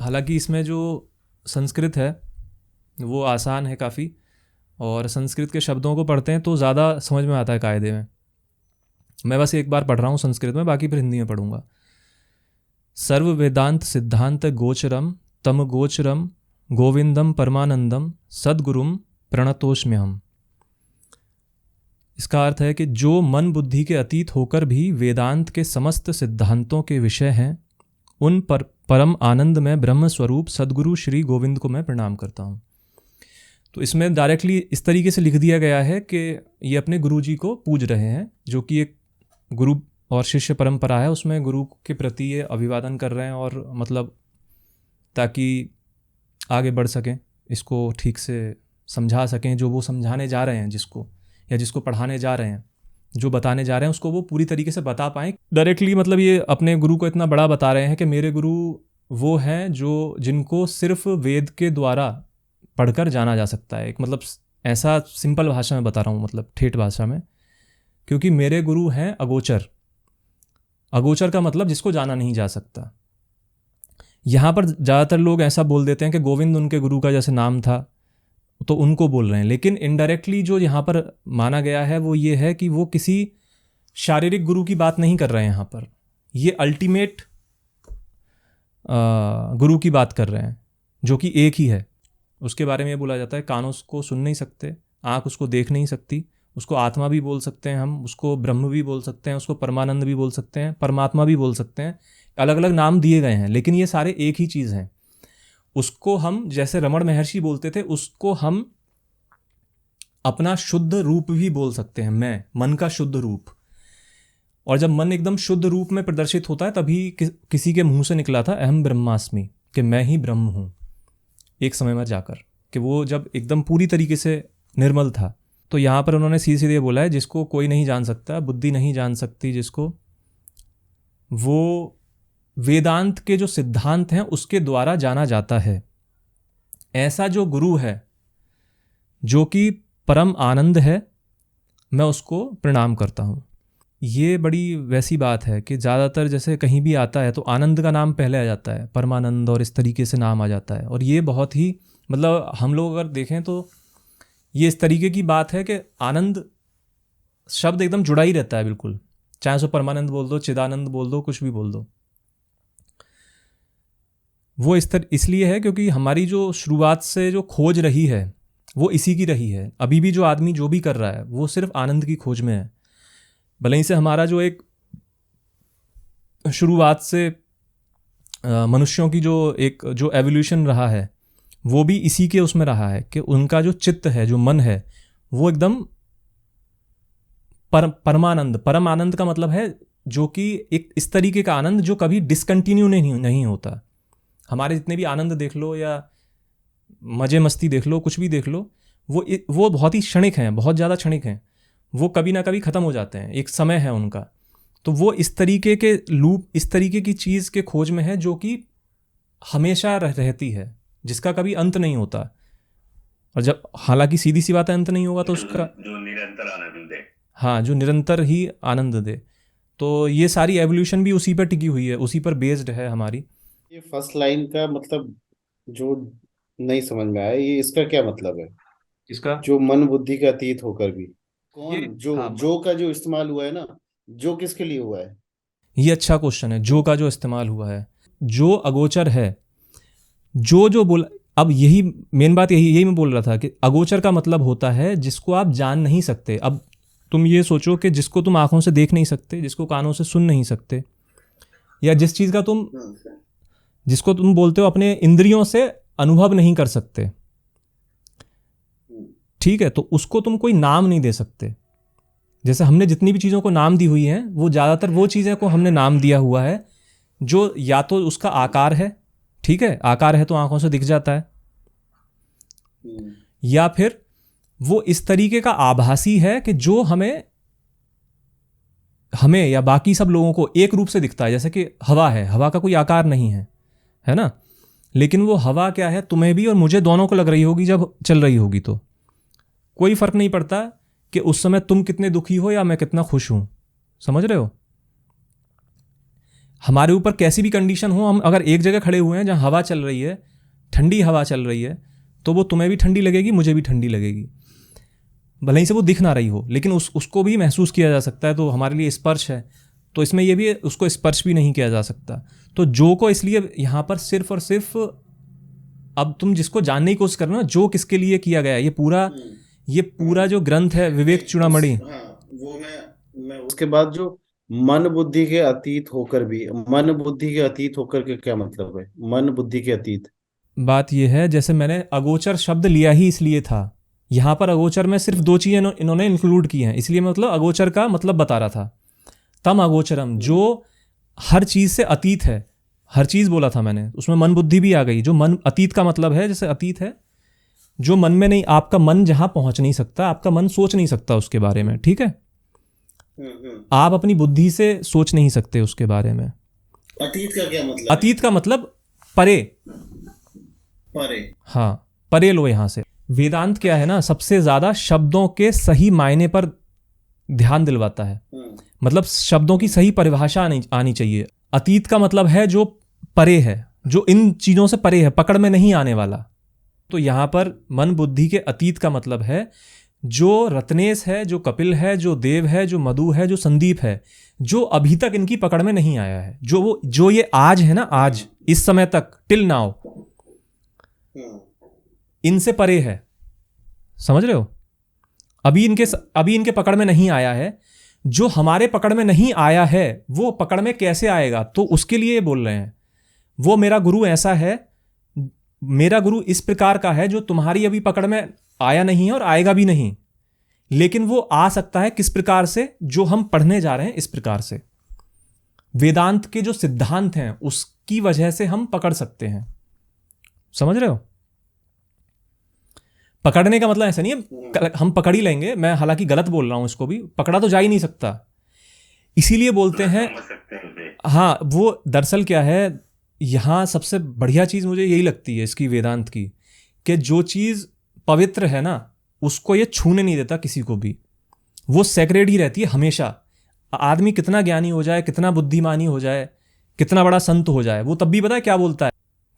हालांकि इसमें जो संस्कृत है वो आसान है काफ़ी, और संस्कृत के शब्दों को पढ़ते हैं तो ज़्यादा समझ में आता है कायदे में। मैं बस एक बार पढ़ रहा हूँ संस्कृत में, बाकी फिर हिंदी में पढ़ूंगा। सर्व वेदांत सिद्धांत गोचरम तम गोचरम गोविंदम परमानंदम सद्गुरुम प्रणतोष्म्यहम। इसका अर्थ है कि जो मन बुद्धि के अतीत होकर भी वेदांत के समस्त सिद्धांतों के विषय हैं, उन परम आनंद में ब्रह्म स्वरूप सद्गुरु श्री गोविंद को मैं प्रणाम करता हूँ। तो इसमें डायरेक्टली इस तरीके से लिख दिया गया है कि ये अपने गुरु जी को पूज रहे हैं, जो कि एक गुरु और शिष्य परंपरा है, उसमें गुरु के प्रति ये अभिवादन कर रहे हैं, और मतलब ताकि आगे बढ़ सकें, इसको ठीक से समझा सकें, जो वो समझाने जा रहे हैं जिसको, या जिसको पढ़ाने जा रहे हैं, जो बताने जा रहे हैं, उसको वो पूरी तरीके से बता पाएँ डायरेक्टली। मतलब ये अपने गुरु को इतना बड़ा बता रहे हैं कि मेरे गुरु वो हैं जो जिनको सिर्फ वेद के द्वारा पढ़कर जाना जा सकता है। एक मतलब ऐसा सिंपल भाषा में बता रहा हूँ, मतलब ठेठ भाषा में, क्योंकि मेरे गुरु हैं अगोचर। अगोचर का मतलब जिसको जाना नहीं जा सकता। यहाँ पर ज़्यादातर लोग ऐसा बोल देते हैं कि गोविंद उनके गुरु का जैसे नाम था, तो उनको बोल रहे हैं, लेकिन इनडायरेक्टली जो यहाँ पर माना गया है वो ये है कि वो किसी शारीरिक गुरु की बात नहीं कर रहे हैं। यहाँ पर ये अल्टीमेट गुरु की बात कर रहे हैं, जो कि एक ही है। उसके बारे में ये बोला जाता है, कान उसको सुन नहीं सकते, आँख उसको देख नहीं सकती, उसको आत्मा भी बोल सकते हैं हम, उसको ब्रह्म भी बोल सकते हैं, उसको परमानंद भी बोल सकते हैं, परमात्मा भी बोल सकते हैं। अलग अलग नाम दिए गए हैं, लेकिन ये सारे एक ही चीज़ हैं। उसको हम, जैसे रमण महर्षि बोलते थे, उसको हम अपना शुद्ध रूप भी बोल सकते हैं, मैं, मन का शुद्ध रूप। और जब मन एकदम शुद्ध रूप में प्रदर्शित होता है, तभी किसी के मुंह से निकला था अहम ब्रह्मास्मि, कि मैं ही ब्रह्म हूँ, एक समय में जाकर, कि वो जब एकदम पूरी तरीके से निर्मल था। तो यहाँ पर उन्होंने सीधे सीधे बोला है, जिसको कोई नहीं जान सकता, बुद्धि नहीं जान सकती जिसको, वो वेदांत के जो सिद्धांत हैं उसके द्वारा जाना जाता है। ऐसा जो गुरु है जो कि परम आनंद है, मैं उसको प्रणाम करता हूँ। ये बड़ी वैसी बात है कि ज़्यादातर जैसे कहीं भी आता है तो आनंद का नाम पहले आ जाता है, परमानंद, और इस तरीके से नाम आ जाता है। और ये बहुत ही, मतलब हम लोग अगर देखें तो ये इस तरीके की बात है कि आनंद शब्द एकदम जुड़ा ही रहता है बिल्कुल, चाहे उसको परमानंद बोल दो, चिदानंद बोल दो, कुछ भी बोल दो। वो इसलिए है क्योंकि हमारी जो शुरुआत से जो खोज रही है वो इसी की रही है। अभी भी जो आदमी जो भी कर रहा है वो सिर्फ आनंद की खोज में है। भले ही से हमारा जो एक शुरुआत से मनुष्यों की जो एवोल्यूशन रहा है वो भी इसी के उसमें रहा है कि उनका जो चित्त है, जो मन है, वो एकदम परमानंद, परम आनंद का मतलब है जो कि एक इस तरीके का आनंद जो कभी डिसकंटिन्यू नहीं होता। हमारे जितने भी आनंद देख लो या मजे मस्ती देख लो, कुछ भी देख लो, वो बहुत ही क्षणिक हैं, बहुत ज़्यादा क्षणिक हैं, वो कभी ना कभी ख़त्म हो जाते हैं, एक समय है उनका। तो वो इस तरीके के लूप, इस तरीके की चीज़ के खोज में है जो कि हमेशा रहती है, जिसका कभी अंत नहीं होता। और जब, हालांकि सीधी सी बात है, अंत नहीं होगा तो उसका जो निरंतर आनंद दे, हाँ, जो निरंतर ही आनंद दे। तो ये सारी एवोल्यूशन भी उसी पर टिकी हुई है, उसी पर बेस्ड है हमारी। ये फर्स्ट लाइन का मतलब जो नहीं समझ में आया, ये इसका क्या मतलब है? इसका जो मन बुद्धि का अतीत होकर भी, ये कौन जो हाँ, जो का जो इस्तेमाल हुआ है ना, जो किसके लिए हुआ है? ये अच्छा क्वेश्चन है। जो का जो इस्तेमाल हुआ है, जो अगोचर है, जो बोला, अब यही मेन बात, यही मैं बोल रहा था कि अगोचर का मतलब होता है जिसको आप जान नहीं सकते। अब तुम ये सोचो कि जिसको तुम आंखों से देख नहीं सकते, जिसको कानों से सुन नहीं सकते, या जिस चीज़ का तुम, जिसको तुम बोलते हो अपने इंद्रियों से अनुभव नहीं कर सकते, ठीक है, तो उसको तुम कोई नाम नहीं दे सकते। जैसे हमने जितनी भी चीज़ों को नाम दी हुई हैं, वो ज़्यादातर वो चीज़ें को हमने नाम दिया हुआ है जो या तो उसका आकार है, ठीक है, आकार है तो आंखों से दिख जाता है, या फिर वो इस तरीके का आभासी है कि जो हमें या बाकी सब लोगों को एक रूप से दिखता है। जैसे कि हवा है, हवा का कोई आकार नहीं है ना, लेकिन वो हवा क्या है, तुम्हें भी और मुझे दोनों को लग रही होगी जब चल रही होगी, तो कोई फर्क नहीं पड़ता कि उस समय तुम कितने दुखी हो या मैं कितना खुश हूं। समझ रहे हो? हमारे ऊपर कैसी भी कंडीशन हो, हम अगर एक जगह खड़े हुए हैं जहाँ हवा चल रही है, ठंडी हवा चल रही है, तो वो तुम्हें भी ठंडी लगेगी, मुझे भी ठंडी लगेगी, भले ही से वो दिख ना रही हो, लेकिन उसको भी महसूस किया जा सकता है। तो हमारे लिए स्पर्श है, तो इसमें ये भी है, उसको स्पर्श भी नहीं किया जा सकता। तो जो को इसलिए यहाँ पर सिर्फ और सिर्फ, अब तुम जिसको जानने की कोशिश कर रहे हो ना, जो किसके लिए किया गया है, ये पूरा जो ग्रंथ है विवेक चूड़ामणि। हाँ, वो मैं उसके बाद जो मन बुद्धि के अतीत होकर भी, मन बुद्धि के अतीत होकर के क्या मतलब है, मन बुद्धि के अतीत? बात ये है, जैसे मैंने अगोचर शब्द लिया ही इसलिए था, यहाँ पर अगोचर में सिर्फ 2 चीज़ें इन्होंने इंक्लूड की हैं, इसलिए मतलब अगोचर का मतलब बता रहा था। तम अगोचरम, जो हर चीज़ से अतीत है, हर चीज़ बोला था मैंने, उसमें मन बुद्धि भी आ गई। जो मन अतीत का मतलब है, जैसे अतीत है जो मन में नहीं, आपका मन जहाँ पहुँच नहीं सकता, आपका मन सोच नहीं सकता उसके बारे में, ठीक है, आप अपनी बुद्धि से सोच नहीं सकते उसके बारे में। अतीत का क्या मतलब? अतीत का मतलब परे, परे। हाँ, परे लो यहाँ से। वेदांत क्या है ना, सबसे ज्यादा शब्दों के सही मायने पर ध्यान दिलवाता है, मतलब शब्दों की सही परिभाषा आनी चाहिए। अतीत का मतलब है जो परे है, जो इन चीजों से परे है, पकड़ में नहीं आने वाला। तो यहाँ पर मन बुद्धि के अतीत का मतलब है जो रत्नेश है, जो कपिल है, जो देव है, जो मधु है, जो संदीप है, जो अभी तक इनकी पकड़ में नहीं आया है, जो ये आज है ना, आज इस समय तक, टिल नाउ, इनसे परे है। समझ रहे हो? अभी इनके पकड़ में नहीं आया है। जो हमारे पकड़ में नहीं आया है वो पकड़ में कैसे आएगा, तो उसके लिए बोल रहे हैं। वो मेरा गुरु ऐसा है, मेरा गुरु इस प्रकार का है जो तुम्हारी अभी पकड़ में आया नहीं है और आएगा भी नहीं, लेकिन वो आ सकता है किस प्रकार से, जो हम पढ़ने जा रहे हैं इस प्रकार से। वेदांत के जो सिद्धांत हैं उसकी वजह से हम पकड़ सकते हैं। समझ रहे हो? पकड़ने का मतलब ऐसा नहीं है हम पकड़ ही लेंगे, मैं हालांकि गलत बोल रहा हूं, इसको भी पकड़ा तो जा ही नहीं सकता, इसीलिए बोलते हैं। हाँ, वो दरअसल क्या है, यहाँ सबसे बढ़िया चीज़ मुझे यही लगती है इसकी, वेदांत की, कि जो चीज़ पवित्र है ना उसको ये छूने नहीं देता किसी को भी, वो सेक्रेड ही रहती है हमेशा। आदमी कितना ज्ञानी हो जाए, कितना बुद्धिमानी हो जाए, कितना बड़ा संत हो जाए, वो तब भी पता है क्या बोलता है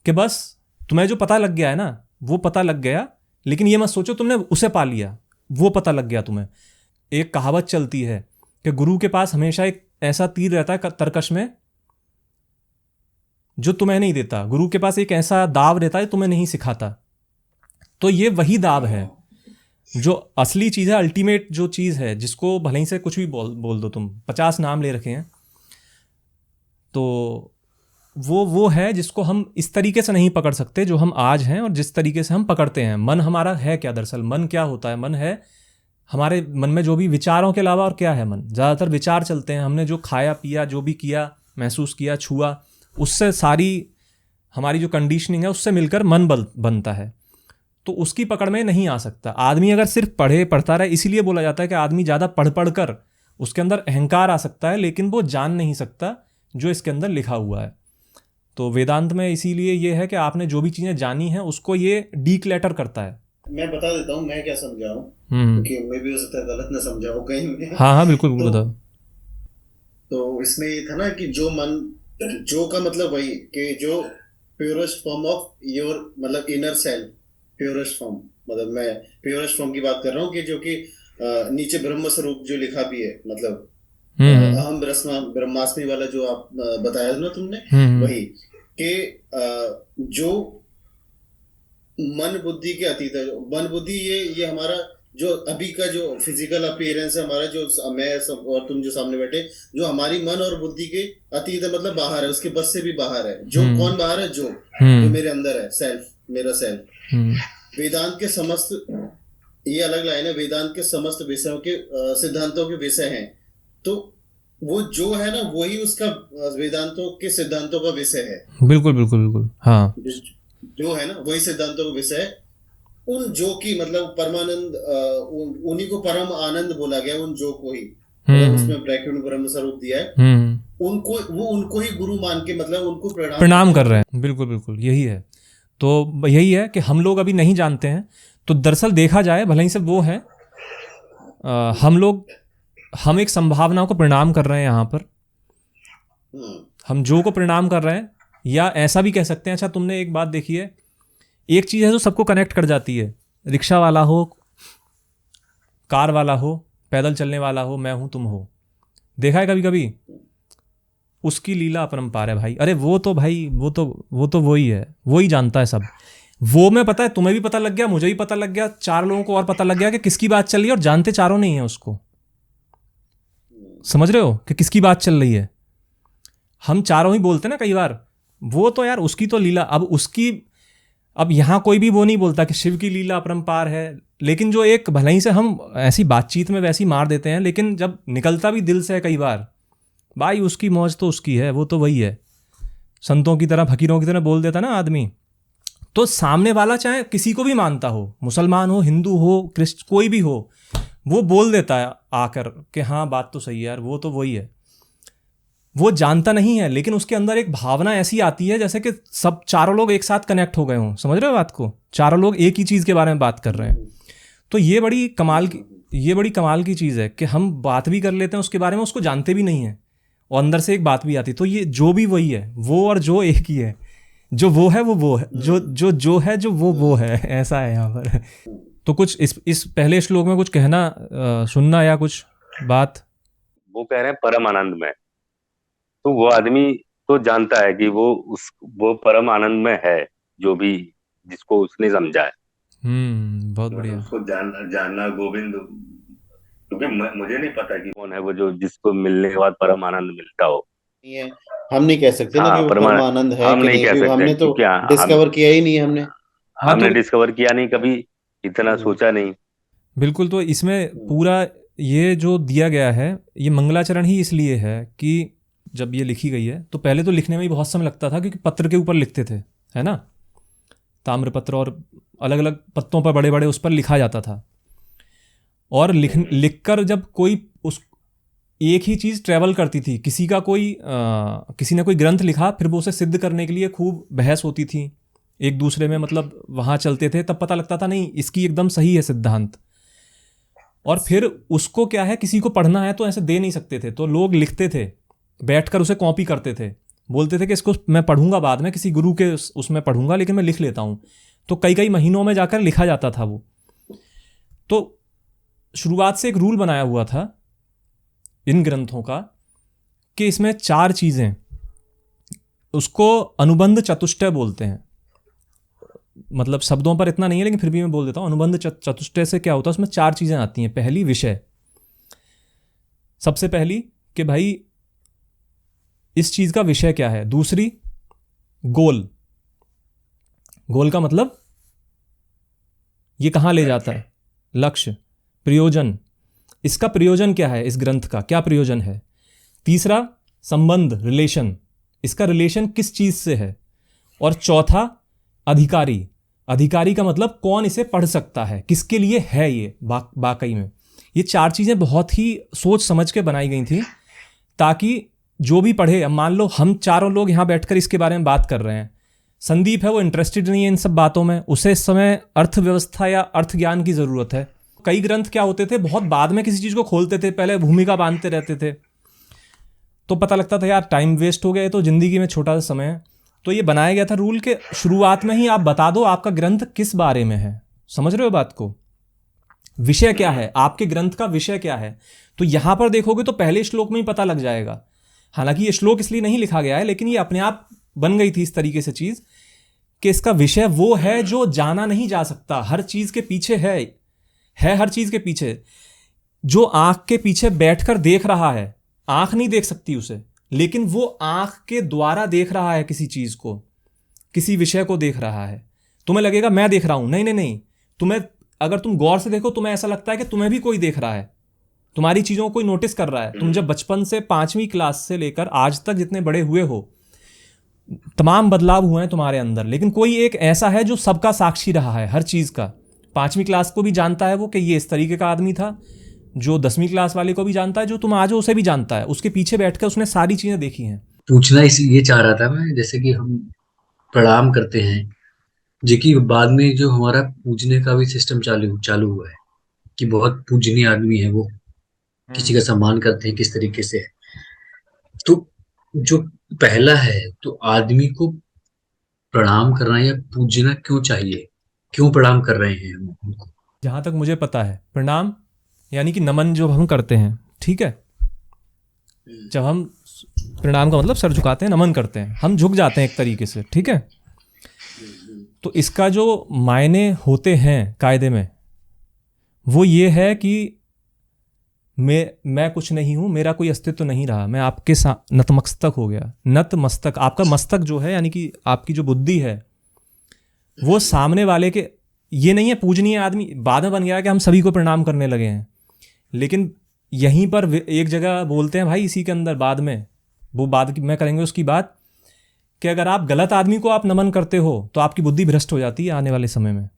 कि बस तुम्हें जो पता लग गया है ना वो पता लग गया, लेकिन ये मत सोचो तुमने उसे पा लिया, वो पता लग गया तुम्हें। एक कहावत चलती है कि गुरु के पास हमेशा एक ऐसा तीर रहता है तरकश में जो तुम्हें नहीं देता, गुरु के पास एक ऐसा दाव रहता है तुम्हें नहीं सिखाता। तो ये वही दाव है जो असली चीज़ है, अल्टीमेट जो चीज़ है, जिसको भले ही से कुछ भी बोल दो तुम, 50 नाम ले रखे हैं, तो वो है जिसको हम इस तरीके से नहीं पकड़ सकते जो हम आज हैं और जिस तरीके से हम पकड़ते हैं। मन हमारा है क्या? दरअसल मन क्या होता है? मन है हमारे मन में जो भी विचारों के अलावा और क्या है? मन ज़्यादातर विचार चलते हैं, हमने जो खाया पिया, जो भी किया, महसूस किया, छुआ, उससे सारी हमारी जो कंडीशनिंग है उससे मिलकर मन बनता है। तो उसकी पकड़ में नहीं आ सकता आदमी अगर सिर्फ पढ़ता रहे। इसीलिए बोला जाता है कि आदमी ज़्यादा पढ़ कर उसके अंदर अहंकार आ सकता है, लेकिन वो जान नहीं सकता जो इसके अंदर लिखा हुआ है। तो वेदांत में इसीलिए ये है कि आपने जो भी चीज़ें जानी हैं उसको ये डीक्लटर करता है। मैं बता देता हूँ मैं क्या समझा हूँ, क्योंकि मैं भी हो सकता है गलत ना समझा हो कहीं में। हाँ बिल्कुल बताओ। तो इसमें ये था ना कि जो मन, जो का मतलब वही कि जो प्योरेस्ट फॉर्म ऑफ योर मतलब इनर सेल्फ, प्योरेस्ट फॉर्म, मतलब मैं प्योरेस्ट फॉर्म की बात कर रहा हूँ कि जो कि नीचे ब्रह्म स्वरूप जो लिखा भी है, मतलब अहम ब्रह्मास्मि वाला जो आप बताया ना तुमने, वही कि जो मन बुद्धि के अतीत है। मन बुद्धि ये हमारा जो अभी का जो फिजिकल अपीयरेंस है हमारा, जो मैं और तुम जो सामने बैठे, जो हमारी मन और बुद्धि के अतीत है, मतलब बाहर है, उसके बस से भी बाहर है। जो कौन बाहर है? जो मेरे अंदर है, सेल्फ, मेरा सेल्फ। वेदांत के समस्त, ये अलग लाइन है, वेदांत के समस्त विषयों के सिद्धांतों के विषय हैं। तो वो जो है ना वही उसका वेदांतों के सिद्धांतों का विषय है। बिल्कुल बिल्कुल बिल्कुल, हाँ, जो है ना वही सिद्धांतों का विषय है। उन जो की मतलब परमानंद, उन्हीं को परम आनंद बोला गया, उन जो को ही, उसमें ब्रैकेट में ब्रह्म स्वरूप दिया है, उनको ही गुरु मान के मतलब उनको प्रणाम कर रहे हैं। बिल्कुल बिल्कुल यही है। तो यही है कि हम लोग अभी नहीं जानते हैं। तो दरअसल देखा जाए भले ही से वो है, हम एक संभावना को प्रणाम कर रहे हैं यहाँ पर। हम जो को प्रणाम कर रहे हैं, या ऐसा भी कह सकते हैं, अच्छा तुमने एक बात देखी है, एक चीज़ है जो सबको कनेक्ट कर जाती है, रिक्शा वाला हो, कार वाला हो, पैदल चलने वाला हो, मैं हूँ तुम हो, देखा है कभी कभी? उसकी लीला अपरंपार है भाई। अरे वो तो भाई, वो तो वही है, वो ही जानता है सब। वो में पता है, तुम्हें भी पता लग गया, मुझे भी पता लग गया, चार लोगों को और पता लग गया कि किसकी बात चल रही है, और जानते चारों नहीं है उसको। समझ रहे हो कि किसकी बात चल रही है? हम चारों ही बोलते ना कई बार, वो तो यार उसकी तो लीला, अब उसकी, अब यहाँ कोई भी वो नहीं बोलता कि शिव की लीला अपरंपार है, लेकिन जो एक भले ही से हम ऐसी बातचीत में वैसी मार देते हैं, लेकिन जब निकलता भी दिल से है कई बार, भाई उसकी मौज तो उसकी है, वो तो वही है। संतों की तरह, फकीरों की तरह बोल देता ना आदमी, तो सामने वाला चाहे किसी को भी मानता हो, मुसलमान हो, हिंदू हो, कोई भी हो, वो बोल देता है आकर कि हाँ बात तो सही है यार, वो तो वही है। वो जानता नहीं है, लेकिन उसके अंदर एक भावना ऐसी आती है जैसे कि सब चारों लोग एक साथ कनेक्ट हो गए हों। समझ रहे हो बात को? चारों लोग एक ही चीज़ के बारे में बात कर रहे हैं। तो ये बड़ी कमाल की चीज़ है कि हम बात भी कर लेते हैं उसके बारे में, उसको जानते भी नहीं है, और अंदर से एक बात भी आती है। तो ये जो भी वही है, वो और जो एक ही है, जो वो है वो है, जो है जो वो है, ऐसा है यहाँ पर। तो कुछ इस पहले श्लोक में कुछ कहना, सुनना या कुछ बात। वो कह रहे हैं परम आनंद में, तो वो आदमी तो जानता है कि वो परम आनंद में है, जो भी जिसको उसने समझा है। बहुत बढ़िया। उसको जानना गोविंद, क्योंकि मुझे नहीं पता कि कौन है वो जो जिसको मिलने के बाद परम आनंद मिलता हो। नहीं है, हम नहीं कह सकते ना हाँ, कि वो परमानंद है हम कि नहीं नहीं, कह क्योंकि सकते हमने तो क्योंकि डिस्कवर किया ही नहीं है हमने। हाँ हमने तो डिस्कवर किया नहीं कभी, इतना सोचा नहीं। बिल्कुल, तो इसमें पूरा ये जो दिया गया है, ये मंगलाचरण ही इसलिए है कि जब ये लिखी गई है, तो पहले तो लिखने में ही बहुत समय लगता था, क्योंकि पत्र के ऊपर लिखते थे, है ना, ताम्रपत्र, और अलग अलग पत्तों पर बड़े बड़े उस पर लिखा जाता था। और लिखकर जब कोई उस एक ही चीज़ ट्रैवल करती थी, किसी ने कोई ग्रंथ लिखा, फिर वो उसे सिद्ध करने के लिए खूब बहस होती थी एक दूसरे में, मतलब वहाँ चलते थे, तब पता लगता था नहीं इसकी एकदम सही है सिद्धांत। और फिर उसको क्या है, किसी को पढ़ना है तो ऐसे दे नहीं सकते थे, तो लोग लिखते थे, बैठकर उसे कॉपी करते थे, बोलते थे कि इसको मैं पढ़ूंगा बाद में, किसी गुरु के उसमें पढ़ूंगा, लेकिन मैं लिख लेता हूँ। तो कई कई महीनों में जाकर लिखा जाता था वो। तो शुरुआत से एक रूल बनाया हुआ था इन ग्रंथों का कि इसमें 4 चीज़ें, उसको अनुबंध चतुष्टय बोलते हैं, मतलब शब्दों पर इतना नहीं है लेकिन फिर भी मैं बोल देता हूँ। अनुबंध चतुष्टय से क्या होता है, उसमें 4 चीज़ें आती हैं। पहली विषय, सबसे पहली कि भाई इस चीज़ का विषय क्या है। दूसरी गोल, गोल का मतलब ये कहाँ ले जाता है, लक्ष्य। प्रयोजन, इसका प्रयोजन क्या है, इस ग्रंथ का क्या प्रयोजन है। तीसरा संबंध, रिलेशन, इसका रिलेशन किस चीज़ से है। और चौथा अधिकारी, अधिकारी का मतलब कौन इसे पढ़ सकता है, किसके लिए है ये वाकई में। ये 4 चीज़ें बहुत ही सोच समझ के बनाई गई थी, ताकि जो भी पढ़े, अब मान लो हम चारों लोग यहाँ बैठकर इसके बारे में बात कर रहे हैं, संदीप है वो इंटरेस्टेड नहीं है इन सब बातों में, उसे इस समय अर्थव्यवस्था या अर्थ ज्ञान की ज़रूरत है। कई ग्रंथ क्या होते थे, बहुत बाद में किसी चीज़ को खोलते थे, पहले भूमिका बांधते रहते थे, तो पता लगता था यार टाइम वेस्ट हो गया, तो ज़िंदगी में छोटा सा समय है। तो ये बनाया गया था रूल के शुरुआत में ही आप बता दो आपका ग्रंथ किस बारे में है। समझ रहे हो बात को, विषय क्या है, आपके ग्रंथ का विषय क्या है। तो यहां पर देखोगे तो पहले श्लोक में ही पता लग जाएगा। हालांकि ये श्लोक इसलिए नहीं लिखा गया है, लेकिन ये अपने आप बन गई थी इस तरीके से चीज कि इसका विषय वो है जो जाना नहीं जा सकता, हर चीज के पीछे है हर चीज के पीछे। जो आंख के पीछे बैठकर देख रहा है, आंख नहीं देख सकती उसे, लेकिन वो आंख के द्वारा देख रहा है किसी चीज को, किसी विषय को देख रहा है। तुम्हें लगेगा मैं देख रहा हूं, नहीं नहीं नहीं, तुम्हें अगर तुम गौर से देखो तुम्हें ऐसा लगता है कि तुम्हें भी कोई देख रहा है, तुम्हारी चीजों को कोई नोटिस कर रहा है। तुम जब बचपन से 5वीं क्लास से लेकर आज तक जितने बड़े हुए हो, तमाम बदलाव हुए हैं तुम्हारे अंदर, लेकिन कोई एक ऐसा है जो सबका साक्षी रहा है हर चीज का। 5वीं क्लास को भी जानता है वो कि ये इस तरीके का आदमी था, जो 10वीं क्लास वाले को भी जानता है, जो तुम आज हो उसे भी जानता है, उसके पीछे बैठकर उसने सारी चीजें देखी हैं। पूछना ये चाह रहा था मैं, जैसे कि हम प्रणाम करते हैं, जो कि बाद में जो हमारा पूजने का भी सिस्टम चालू हुआ है कि बहुत पूजनीय आदमी है वो, किसी का सम्मान करते हैं किस तरीके से है। तो जो पहला है, तो आदमी को प्रणाम करना या पूजना क्यों चाहिए, क्यों प्रणाम कर रहे हैं हम उनको? जहाँ तक मुझे पता है प्रणाम यानी कि नमन जो हम करते हैं, ठीक है, जब हम प्रणाम का मतलब सर झुकाते हैं, नमन करते हैं, हम झुक जाते हैं एक तरीके से, ठीक है। तो इसका जो मायने होते हैं कायदे में वो ये है कि मैं कुछ नहीं हूँ, मेरा कोई अस्तित्व नहीं रहा, मैं आपके नतमस्तक हो गया। नतमस्तक, आपका मस्तक जो है यानी कि आपकी जो बुद्धि है वो सामने वाले के, ये नहीं है पूजनीय आदमी बाद में बन गया कि हम सभी को प्रणाम करने लगे हैं, लेकिन यहीं पर एक जगह बोलते हैं भाई इसी के अंदर बाद में, वो बाद में करेंगे उसकी बात, कि अगर आप गलत आदमी को आप नमन करते हो तो आपकी बुद्धि भ्रष्ट हो जाती है आने वाले समय में।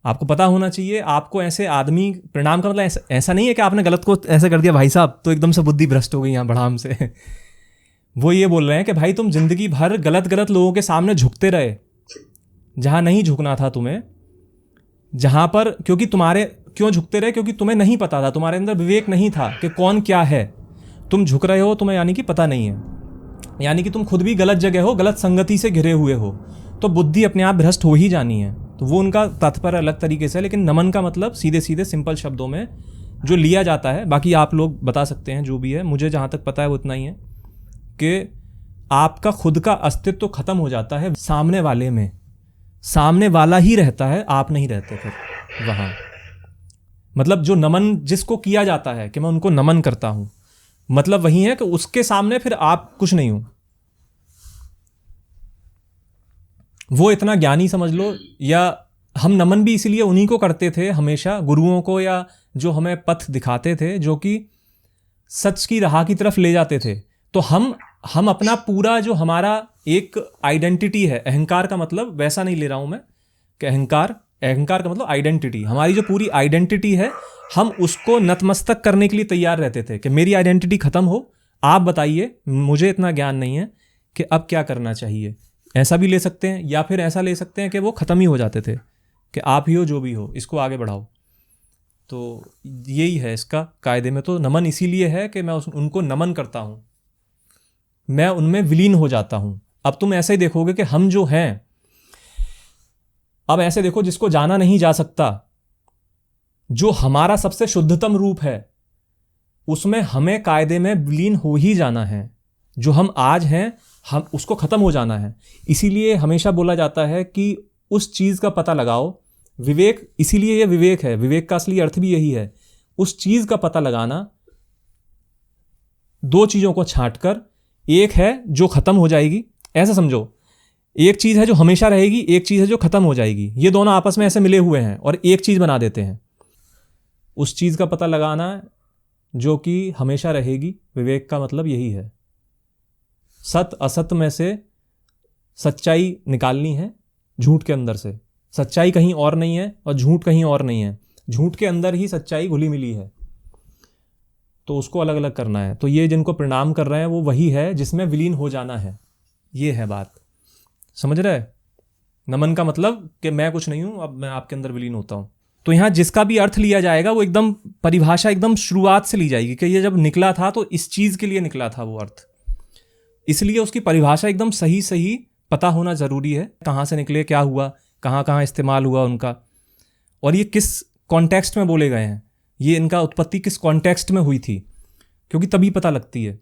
आपको पता होना चाहिए, आपको ऐसे आदमी प्रणाम का मतलब ऐसा नहीं है कि आपने गलत को ऐसे कर दिया भाई साहब तो एकदम से बुद्धि भ्रष्ट हो गई यहाँ बढ़ाम से। वो ये बोल रहे हैं कि भाई तुम जिंदगी भर गलत गलत लोगों के सामने झुकते रहे जहाँ नहीं झुकना था तुम्हें, जहाँ पर क्योंकि तुम्हारे क्यों झुकते रहे, क्योंकि तुम्हें नहीं पता था, तुम्हारे अंदर विवेक नहीं था कि कौन क्या है, तुम झुक रहे हो, तुम्हें यानी कि पता नहीं है, यानी कि तुम खुद भी गलत जगह हो, गलत संगति से घिरे हुए हो, तो बुद्धि अपने आप भ्रष्ट हो ही जानी है। तो वो उनका तात्पर्य अलग तरीके से, लेकिन नमन का मतलब सीधे सीधे सिंपल शब्दों में जो लिया जाता है, बाकी आप लोग बता सकते हैं जो भी है, मुझे जहाँ तक पता है वो इतना ही है कि आपका खुद का अस्तित्व खत्म हो जाता है सामने वाले में, सामने वाला ही रहता है, आप नहीं रहते फिर वहाँ। मतलब जो नमन जिसको किया जाता है कि मैं उनको नमन करता हूँ, मतलब वही है कि उसके सामने फिर आप कुछ नहीं हो, वो इतना ज्ञानी समझ लो। या हम नमन भी इसीलिए उन्हीं को करते थे हमेशा, गुरुओं को, या जो हमें पथ दिखाते थे, जो कि सच की राह की तरफ ले जाते थे। तो हम अपना पूरा जो हमारा एक आइडेंटिटी है, अहंकार का मतलब वैसा नहीं ले रहा हूं मैं कि अहंकार का मतलब आइडेंटिटी, हमारी जो पूरी आइडेंटिटी है हम उसको नतमस्तक करने के लिए तैयार रहते थे कि मेरी आइडेंटिटी खत्म हो, आप बताइए, मुझे इतना ज्ञान नहीं है कि अब क्या करना चाहिए। ऐसा भी ले सकते हैं, या फिर ऐसा ले सकते हैं कि वो ख़त्म ही हो जाते थे कि आप ही हो जो भी हो, इसको आगे बढ़ाओ। तो यही है इसका कायदे में। तो नमन इसीलिए है कि मैं उनको नमन करता हूँ, मैं उनमें विलीन हो जाता हूँ। अब तुम ऐसे ही देखोगे कि हम जो हैं, अब ऐसे देखो, जिसको जाना नहीं जा सकता, जो हमारा सबसे शुद्धतम रूप है, उसमें हमें कायदे में विलीन हो ही जाना है। जो हम आज हैं हम उसको ख़त्म हो जाना है। इसीलिए हमेशा बोला जाता है कि उस चीज़ का पता लगाओ, विवेक, इसीलिए ये विवेक है, विवेक का असली अर्थ भी यही है, उस चीज़ का पता लगाना दो चीज़ों को छांटकर। एक है जो ख़त्म हो जाएगी, ऐसा समझो, एक चीज़ है जो हमेशा रहेगी, एक चीज़ है जो ख़त्म हो जाएगी, ये दोनों आपस में ऐसे मिले हुए हैं और एक चीज़ बना देते हैं। उस चीज़ का पता लगाना जो कि हमेशा रहेगी, विवेक का मतलब यही है। सत असत में से सच्चाई निकालनी है, झूठ के अंदर से। सच्चाई कहीं और नहीं है और झूठ कहीं और नहीं है, झूठ के अंदर ही सच्चाई घुली मिली है, तो उसको अलग अलग करना है। तो ये जिनको प्रणाम कर रहे हैं वो वही है जिसमें विलीन हो जाना है, ये है बात, समझ रहे? नमन का मतलब कि मैं कुछ नहीं हूं, अब मैं आपके अंदर विलीन होता हूं। तो यहाँ जिसका भी अर्थ लिया जाएगा वो एकदम परिभाषा एकदम शुरुआत से ली जाएगी कि ये जब निकला था तो इस चीज़ के लिए निकला था वो अर्थ, इसलिए उसकी परिभाषा एकदम सही सही पता होना ज़रूरी है, कहाँ से निकले, क्या हुआ, कहाँ कहाँ इस्तेमाल हुआ उनका, और ये किस कॉन्टेक्स्ट में बोले गए हैं, ये इनका उत्पत्ति किस कॉन्टेक्स्ट में हुई थी, क्योंकि तभी पता लगती है।